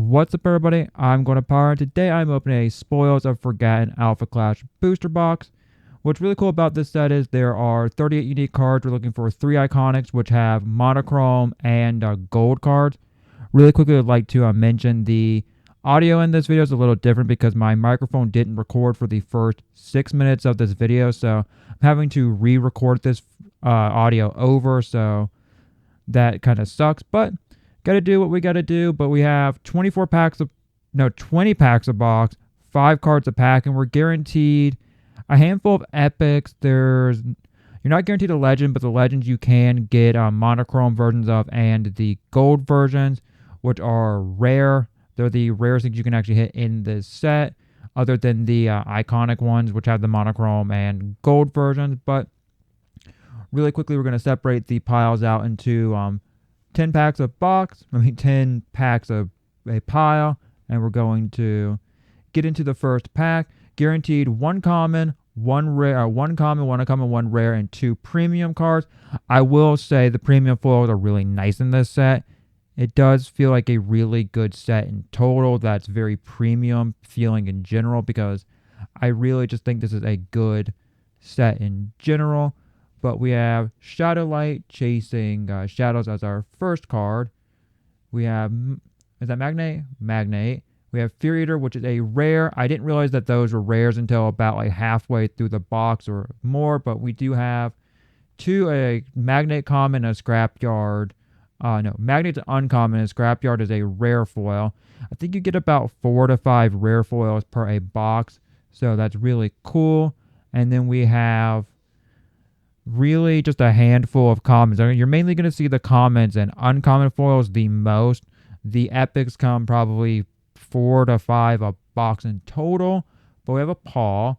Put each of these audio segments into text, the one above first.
What's up, everybody? I'm going to Power, and today I'm opening a Spoils of Forgotten Alpha Clash booster box. What's really cool about this set is there are 38 unique cards. We're looking for 3 iconics, which have monochrome and gold cards. Really quickly, I'd like to mention the audio in this video is a little different because my microphone didn't record for the first 6 minutes of this video, so I'm having to re-record this audio over, so that kind of sucks, but gotta do what we gotta do. But we have 20 packs of box, 5 cards a pack, and we're guaranteed a handful of epics. You're not guaranteed a legend, but the legends you can get monochrome versions of, and the gold versions, which are rare. They're the rarest things you can actually hit in this set, other than the iconic ones, which have the monochrome and gold versions. But really quickly, we're going to separate the piles out into 10 packs of 10 packs of a pile, and we're going to get into the first pack. Guaranteed one common, one rare, one common, one uncommon, one rare, and 2 premium cards. I will say the premium foils are really nice in this set. It does feel like a really good set in total. That's very premium feeling in general, because I really just think this is a good set in general. But we have Shadowlight Chasing Shadows as our first card. We have, is that Magnate? Magnate. We have Fear Eater, which is a rare. I didn't realize that those were rares until about like halfway through the box or more, but we do have 2, a Magnate common and a Scrapyard. Magnate's uncommon and Scrapyard is a rare foil. I think you get about 4 to 5 rare foils per a box, so that's really cool. And then we have really just a handful of commons. You're mainly going to see the commons and uncommon foils the most. The epics come probably 4 to 5 a box in total. But we have a Paw,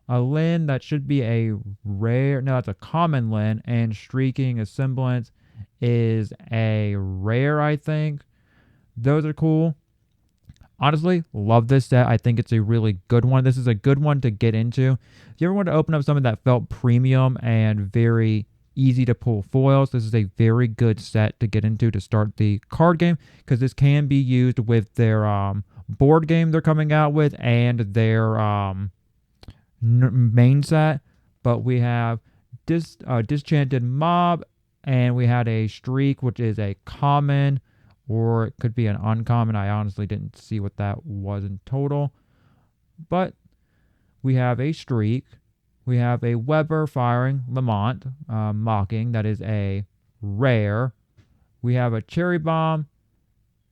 a Lyn that should be a rare. No, that's a common Lyn, and Streaking a Semblance is a rare, I think. Those are cool. Honestly, love this set. I think it's a really good one. This is a good one to get into. If you ever want to open up something that felt premium and very easy to pull foils, this is a very good set to get into to start the card game, because this can be used with their board game they're coming out with and their main set. But we have Disenchanted Mob, and we had a Streak, which is a common, or it could be an uncommon. I honestly didn't see what that was in total. But we have a Streak. We have a Weber Firing Lamont, Mocking. That is a rare. We have a Cherry Bomb.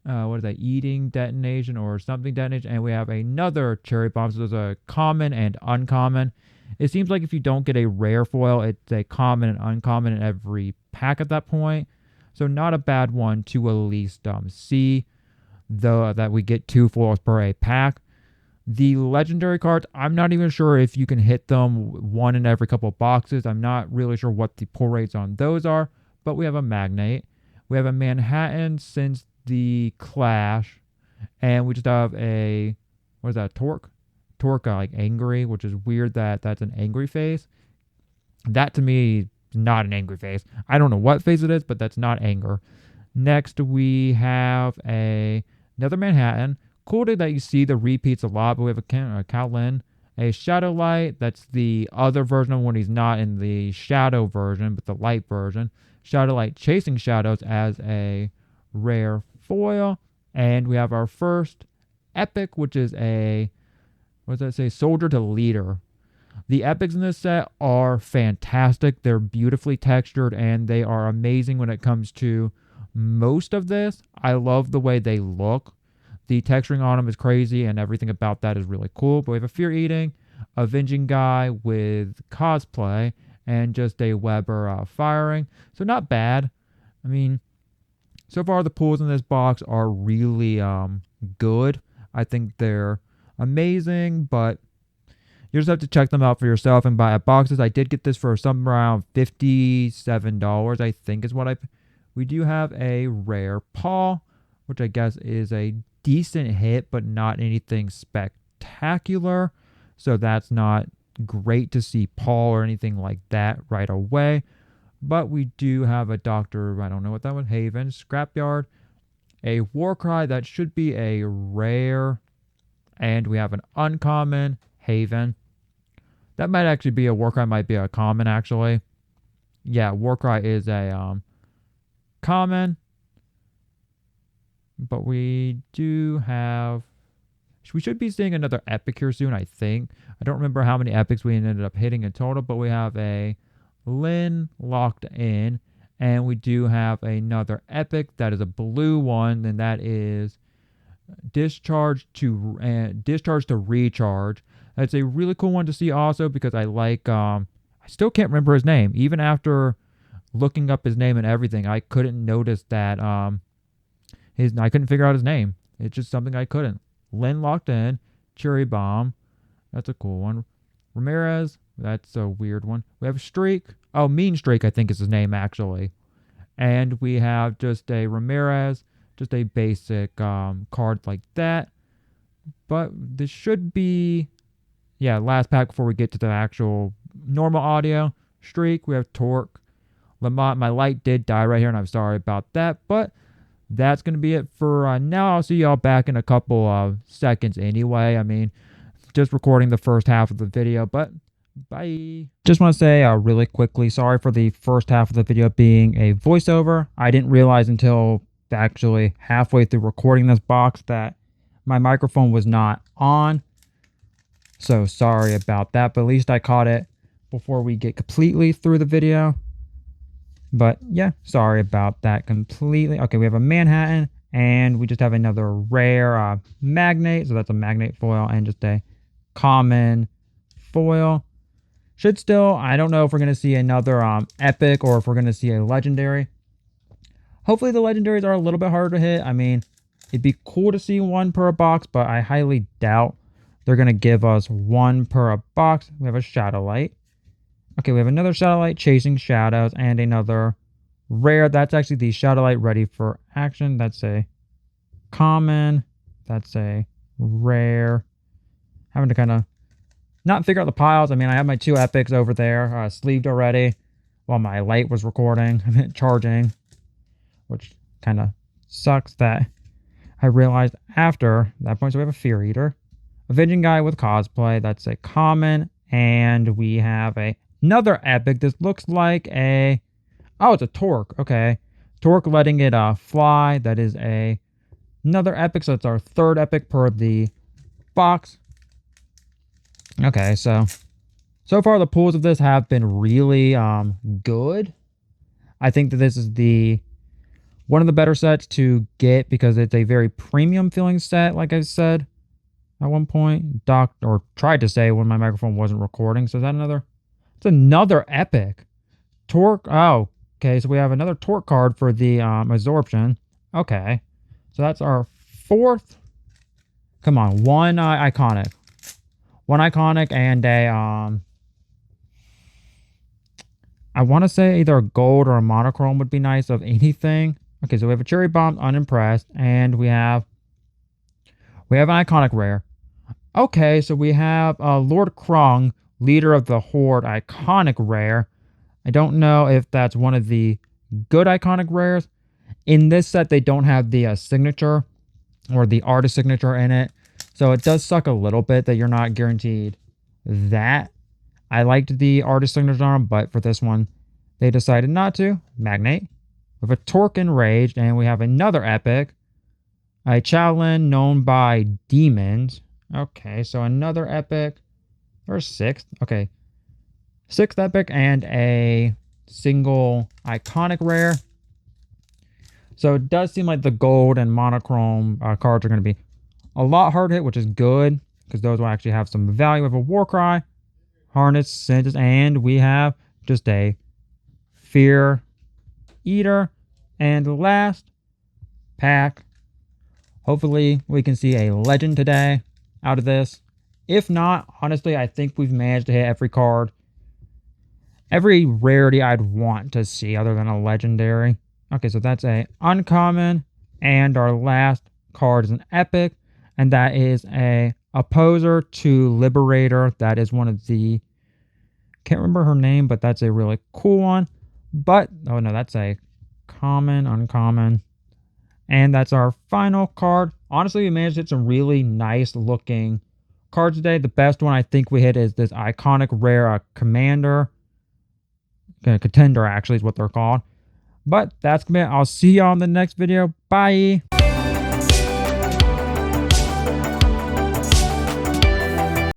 What is that? Eating Detonation or something Detonation. And we have another Cherry Bomb. So there's a common and uncommon. It seems like if you don't get a rare foil, it's a common and uncommon in every pack at that point. So not a bad one to at least see, though, that we get 2 foils per a pack. The legendary cards, I'm not even sure if you can hit them 1 in every couple of boxes. I'm not really sure what the pull rates on those are. But we have a Magnate. We have a Manhattan since the Clash. And we just have a, what is that, Torque? Torque, like angry, which is weird that that's an angry face. That to me, not an angry face. I don't know what face it is, but that's not anger. Next, we have another Manhattan. Cool that you see the repeats a lot, but we have a Kowlin, a Shadowlight. That's the other version of when he's not in the shadow version, but the light version. Shadowlight Chasing Shadows as a rare foil. And we have our first epic, which is a, what does that say? Soldier to Leader. The epics in this set are fantastic. They're beautifully textured, and they are amazing when it comes to most of this. I love the way they look. The texturing on them is crazy, and everything about that is really cool. But we have a Fear Eating, Avenging Guy with Cosplay, and just a Weber Firing. So not bad. I mean, so far the pulls in this box are really good. I think they're amazing, but you just have to check them out for yourself and buy boxes. I did get this for somewhere around $57, I think is what we do have a rare Paw, which I guess is a decent hit, but not anything spectacular. So that's not great to see Paw or anything like that right away. But we do have a Dr. I don't know what that was, Haven, Scrapyard, a Warcry that should be a rare, and we have an uncommon Haven. That might actually be a Warcry, might be a common actually. Yeah, Warcry is a common, but we do have. We should be seeing another epic here soon, I think. I don't remember how many epics we ended up hitting in total, but we have a Lyn locked in, and we do have another epic that is a blue one, and that is discharge to recharge. That's a really cool one to see also because I like. I still can't remember his name, even after looking up his name and everything. I couldn't notice that. I couldn't figure out his name. It's just something I couldn't. Lyn locked in, Cherry Bomb. That's a cool one. Ramirez. That's a weird one. We have Streak. Oh, Mean Streak, I think is his name actually. And we have just a Ramirez, just a basic card like that. But this should be, yeah, last pack before we get to the actual normal audio. Streak. We have Torque. Lamont. My light did die right here, and I'm sorry about that, but that's going to be it for now. I'll see y'all back in a couple of seconds anyway. I mean, just recording the first half of the video, but bye. Just want to say really quickly, sorry for the first half of the video being a voiceover. I didn't realize until actually halfway through recording this box that my microphone was not on. So sorry about that, but at least I caught it before we get completely through the video. But yeah, sorry about that completely. Okay, we have a Manhattan, and we just have another rare magnate. So that's a magnate foil and just a common foil. Should still, I don't know if we're going to see another epic or if we're going to see a legendary. Hopefully the legendaries are a little bit harder to hit. I mean, it'd be cool to see one per box, but I highly doubt they're going to give us one per box. We have a Shadow Light. Okay, we have another Shadow Light, Chasing Shadows, and another rare. That's actually the Shadow Light Ready for Action. That's a common. That's a rare. Having to kind of not figure out the piles. I mean, I have my two epics over there sleeved already while my light was recording, charging, which kind of sucks that I realized after that point. So we have a Fear Eater, Avenging Guy with Cosplay. That's a common, and we have another epic. This looks like a... Oh, it's a Torque. Okay. Torque letting it fly. That is another epic. So it's our third epic per the box. Okay, so far the pulls of this have been really good. I think that this is one of the better sets to get because it's a very premium feeling set, like I said at one point. Tried to say when my microphone wasn't recording. So is that another... It's another epic. Torque. Oh, okay. So we have another Torque card for the absorption. Okay. So that's our fourth. Come on. One iconic. One iconic and a I want to say either a gold or a monochrome would be nice of anything. Okay, so we have a Cherry Bomb, Unimpressed, and we have an iconic rare. Okay, so we have Lord Krung, Leader of the Horde, iconic rare. I don't know if that's one of the good iconic rares. In this set, they don't have the signature or the artist signature in it. So it does suck a little bit that you're not guaranteed that. I liked the artist signature on them, but for this one, they decided not to. Magnate. We have a Torque Enraged, and we have another epic. A Shaolin known by demons. Okay, so another epic. Or sixth. Okay. Sixth epic and a single iconic rare. So it does seem like the gold and monochrome cards are going to be a lot hard to hit, which is good because those will actually have some value. We have a Warcry, Harness, Sentence, and we have just a Fear Eater. And the last pack, hopefully we can see a legend today out of this. If not, honestly, I think we've managed to hit every card. Every rarity I'd want to see other than a legendary. Okay, so that's a uncommon. And our last card is an epic. And that is a Opposer to Liberator. That is one of the... Can't remember her name, but that's a really cool one. But, oh no, that's a common, uncommon. And that's our final card. Honestly, we managed to hit some really nice looking cards today. The best one I think we hit is this iconic rare commander. Contender actually is what they're called. But that's going to be it. I'll see you on the next video. Bye.